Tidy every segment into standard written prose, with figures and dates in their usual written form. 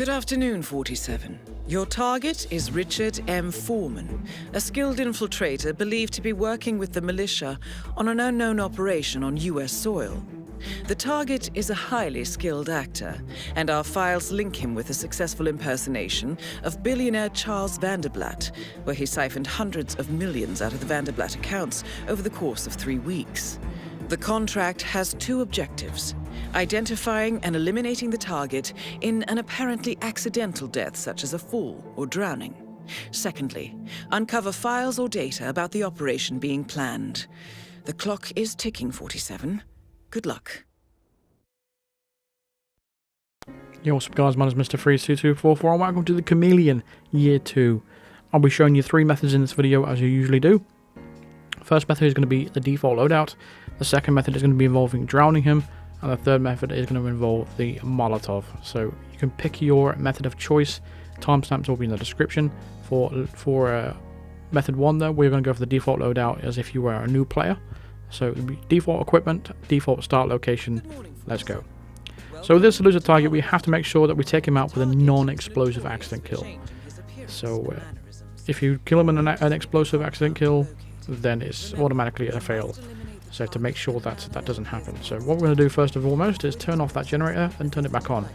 Good afternoon, 47. Your target is Richard M. Foreman, a skilled infiltrator believed to be working with the militia on an unknown operation on U.S. soil. The target is a highly skilled actor, and our files link him with a successful impersonation of billionaire Charles Vanderblatt, where he siphoned hundreds of millions out of the Vanderblatt accounts over the course of 3 weeks. The contract has 2 objectives: identifying and eliminating the target in an apparently accidental death such as a fall or drowning. Secondly, uncover files or data about the operation being planned. The clock is ticking, 47. Good luck. Yo, what's up guys, my name is Mr. 32244 and welcome to the Chameleon Year 2. I'll be showing you 3 methods in this video as you usually do. First method is going to be the default loadout. The second method is going to be involving drowning him. And the third method is going to involve the Molotov. So you can pick your method of choice. Timestamps will be in the description. For method 1 though, we're going to go for the default loadout as if you were a new player. So default equipment, default start location, let's go. So with this elusive target, we have to make sure that we take him out with a non-explosive accident kill. So if you kill him in an explosive accident kill, then it's automatically a fail. So to make sure that that doesn't happen. So what we're going to do first and foremost is turn off that generator and turn it back on.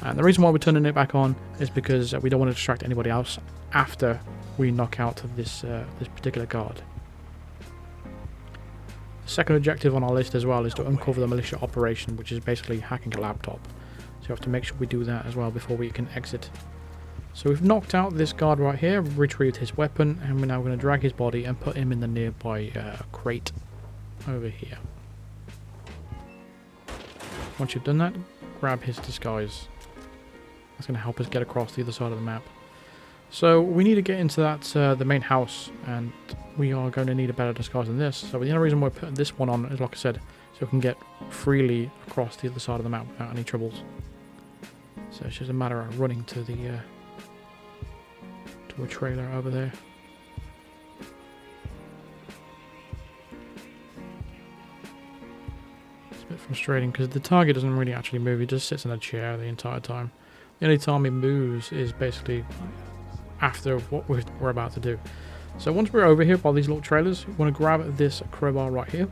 And the reason why we're turning it back on is because we don't want to distract anybody else after we knock out this particular guard. The second objective on our list as well is to uncover the militia operation, which is basically hacking a laptop. So you have to make sure we do that as well before we can exit. So we've knocked out this guard right here, retrieved his weapon, and we're now going to drag his body and put him in the nearby crate over here. Once you've done that, grab his disguise. That's going to help us get across the other side of the map. So we need to get into that the main house, and we are going to need a better disguise than this. So the only reason we're putting this one on is, like I said, so we can get freely across the other side of the map without any troubles. So it's just a matter of running to the to a trailer over there. It's a bit frustrating because the target doesn't really actually move. He just sits in a chair the entire time. The only time he moves is basically after what we're about to do. So once we're over here by these little trailers, we want to grab this crowbar right here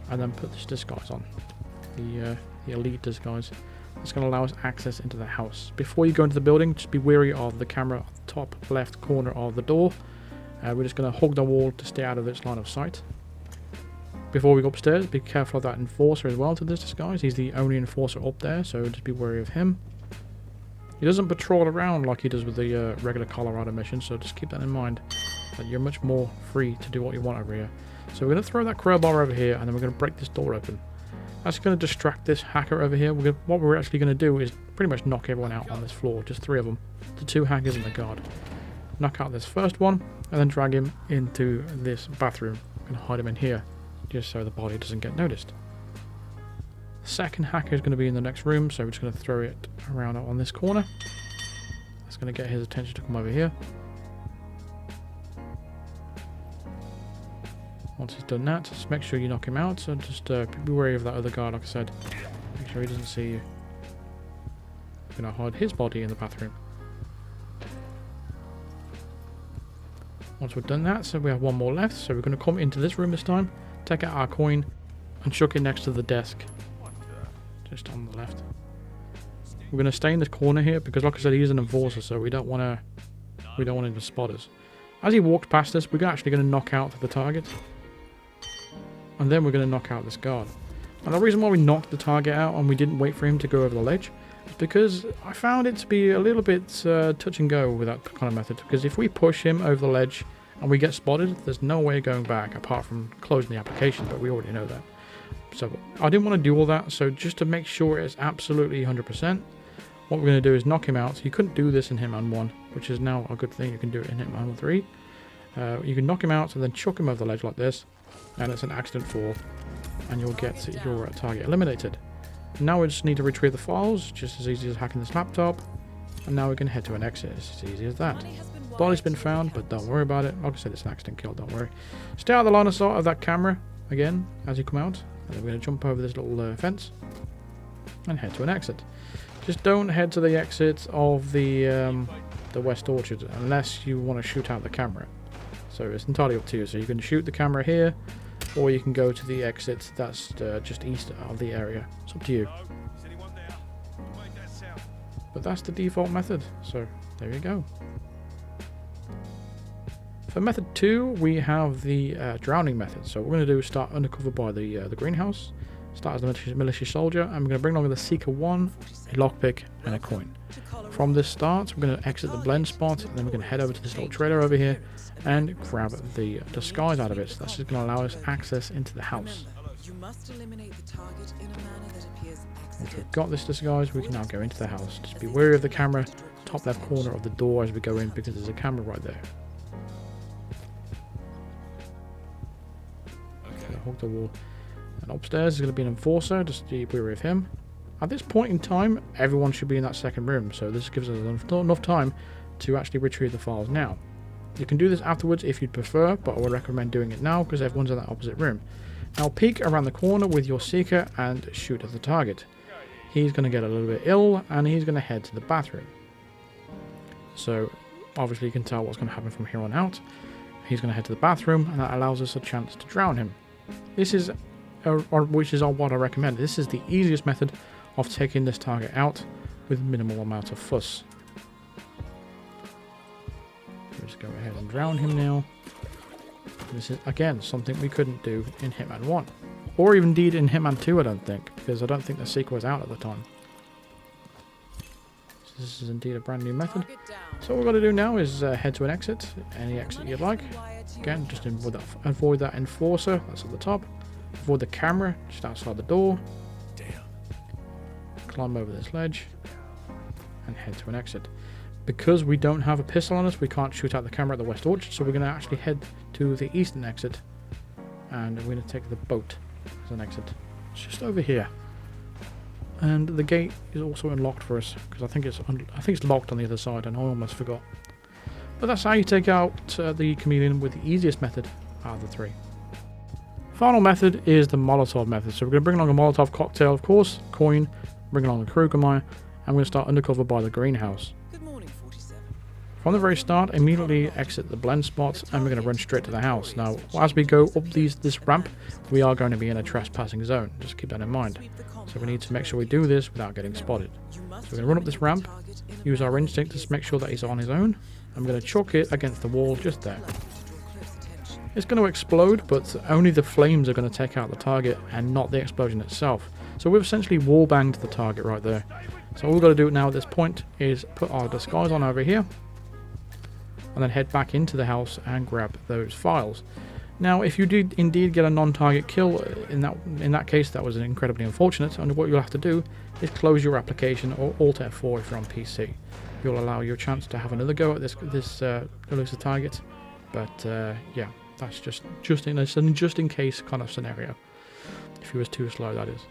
and then put this disguise on, the elite disguise. It's going to allow us access into the house. Before you go into the building, just be wary of the camera at the top left corner of the door. We're just going to hug the wall to stay out of its line of sight. Before we go upstairs, be careful of that enforcer as well to this disguise. He's the only enforcer up there, so just be wary of him. He doesn't patrol around like he does with the regular Colorado mission, so just keep that in mind, that you're much more free to do what you want over here. So we're going to throw that crowbar over here, and then we're going to break this door open. That's going to distract this hacker over here. What we're actually going to do is pretty much knock everyone out on this floor, just 3 of them, the 2 hackers and the guard. Knock out this first one, and then drag him into this bathroom. I'm going to hide him in here, just so the body doesn't get noticed. The second hacker is going to be in the next room, so we're just going to throw it around on this corner. That's going to get his attention to come over here. Once he's done that, just make sure you knock him out. So just be wary of that other guy, like I said. Make sure he doesn't see you. We're going to hide his body in the bathroom. Once we've done that, so we have 1 more left. So we're going to come into this room this time, take out our coin, and chuck it next to the desk. Just on the left. We're going to stay in this corner here because, like I said, he's an enforcer, so we don't want him to spot us. As he walks past us, we're actually going to knock out the target, and then we're going to knock out this guard. And the reason why we knocked the target out and we didn't wait for him to go over the ledge is because I found it to be a little bit touch and go with that kind of method. Because if we push him over the ledge and we get spotted, there's no way going back apart from closing the application, but we already know that. So I didn't want to do all that, so just to make sure it's absolutely 100%, what we're going to do is knock him out. So you couldn't do this in Hitman 1, which is now a good thing. You can do it in Hitman 3. You can knock him out and then chuck him over the ledge like this, and it's an accident fall, and you'll get your target eliminated. Now we just need to retrieve the files, just as easy as hacking this laptop, and now we can head to an exit. It's as easy as that. Body's been found, but don't worry about it. Like I said, it's an accident kill, don't worry. Stay out of the line of sight of that camera again as you come out. And then we're going to jump over this little fence and head to an exit. Just don't head to the exit of the West Orchard unless you want to shoot out the camera. So it's entirely up to you. So you can shoot the camera here, or you can go to the exit that's just east of the area. It's up to you. But that's the default method. So there you go. For method 2, we have the drowning method. So what we're going to do is start undercover by the greenhouse. Start as a militia soldier, and we're going to bring along the Seeker 1, a lockpick, and a coin. From this start, we're going to exit the blend spot, and then we're going to head over to this little trailer over here and grab the disguise out of it. So that's just going to allow us access into the house. Once we've got this disguise, we can now go into the house. Just be wary of the camera, top left corner of the door as we go in, because there's a camera right there. Okay. Hook the wall. And upstairs is going to be an enforcer, just be wary of him. At this point in time, everyone should be in that second room, so this gives us enough time to actually retrieve the files now. You can do this afterwards if you'd prefer, but I would recommend doing it now because everyone's in that opposite room. Now peek around the corner with your Seeker and shoot at the target. He's going to get a little bit ill, and he's going to head to the bathroom. So obviously you can tell what's going to happen from here on out. He's going to head to the bathroom, and that allows us a chance to drown him. This is which is what I recommend. This is the easiest method of taking this target out with minimal amount of fuss. Just go ahead and drown him now. This is again something we couldn't do in Hitman 1, or even indeed in Hitman 2, I don't think, because I don't think the sequel was out at the time. So this is indeed a brand new method. So what we're going to do now is head to an exit, any exit you'd like. Again, just avoid that enforcer, that's at the top. Avoid the camera, just outside the door. Climb over this ledge and head to an exit. Because we don't have a pistol on us, we can't shoot out the camera at the West Orchard, so we're going to actually head to the eastern exit, and we're going to take the boat as an exit. It's just over here, and the gate is also unlocked for us because I think it's locked on the other side, and I almost forgot. But that's how you take out the chameleon with the easiest method out of the 3. Final method is the Molotov method. So we're going to bring along a Molotov cocktail, of course, coin, bring along the Krugermeyer, and we're going to start undercover by the greenhouse. Good morning, 47. From the very start, immediately exit the blend spot, and we're going to run straight to the house. Now, as we go up this ramp, we are going to be in a trespassing zone. Just keep that in mind. So we need to make sure we do this without getting spotted. So we're going to run up this ramp, use our instinct to make sure that he's on his own, and we're going to chuck it against the wall just there. It's going to explode, but only the flames are going to take out the target and not the explosion itself. So we've essentially wall banged the target right there. So all we've got to do now at this point is put our disguise on over here, and then head back into the house and grab those files. Now, if you did indeed get a non-target kill, in that case, that was incredibly unfortunate, and what you'll have to do is close your application or Alt F4 if you're on PC. You'll allow your chance to have another go at this elusive target, but yeah. That's just in case kind of scenario. If he was too slow, that is.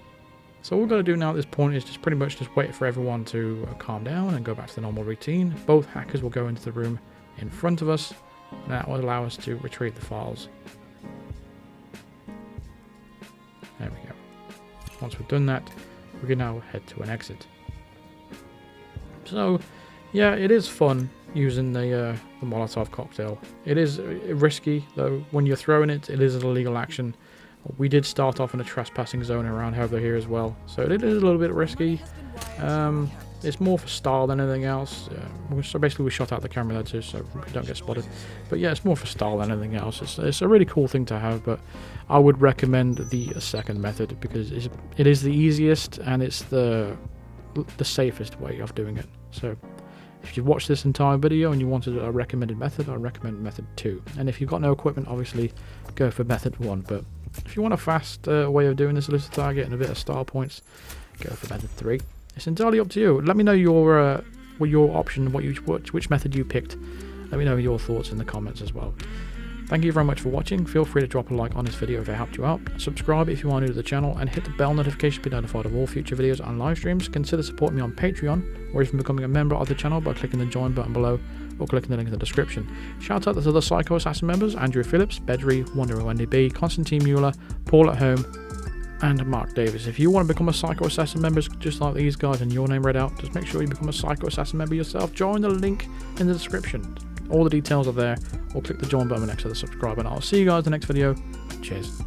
So all we're going to do now at this point is just pretty much just wait for everyone to calm down and go back to the normal routine. Both hackers will go into the room in front of us, and that will allow us to retrieve the files. There we go. Once we've done that, we can now head to an exit. So, yeah, it is fun using the Molotov cocktail. It is risky, though. When you're throwing it, it is an illegal action. We did start off in a trespassing zone around over here as well, so it is a little bit risky. It's more for style than anything else. So basically we shot out the camera there too, so we don't get spotted. But yeah, it's more for style than anything else. It's a really cool thing to have, but I would recommend the second method because it is the easiest and it's the safest way of doing it. So if you've watched this entire video and you wanted a recommended method, I recommend method 2. And if you've got no equipment, obviously go for method 1. But if you want a fast way of doing this elusive target and a bit of style points, go for method 3. It's entirely up to you. Let me know your option, which method you picked. Let me know your thoughts in the comments as well. Thank you very much for watching. Feel free to drop a like on this video if it helped you out. Subscribe if you are new to the channel, and hit the bell notification to be notified of all future videos and live streams. Consider supporting me on Patreon, or even becoming a member of the channel by clicking the join button below or clicking the link in the description. Shout out to the other Psycho Assassin members: Andrew Phillips, Bedry, Wonder NDB, Constantine Mueller, Paul at Home, and Mark Davis. If you want to become a Psycho Assassin member just like these guys and your name read out, just make sure you become a Psycho Assassin member yourself. Join the link in the description. All the details are there, or click the join button next to the subscribe, and I'll see you guys in the next video. Cheers.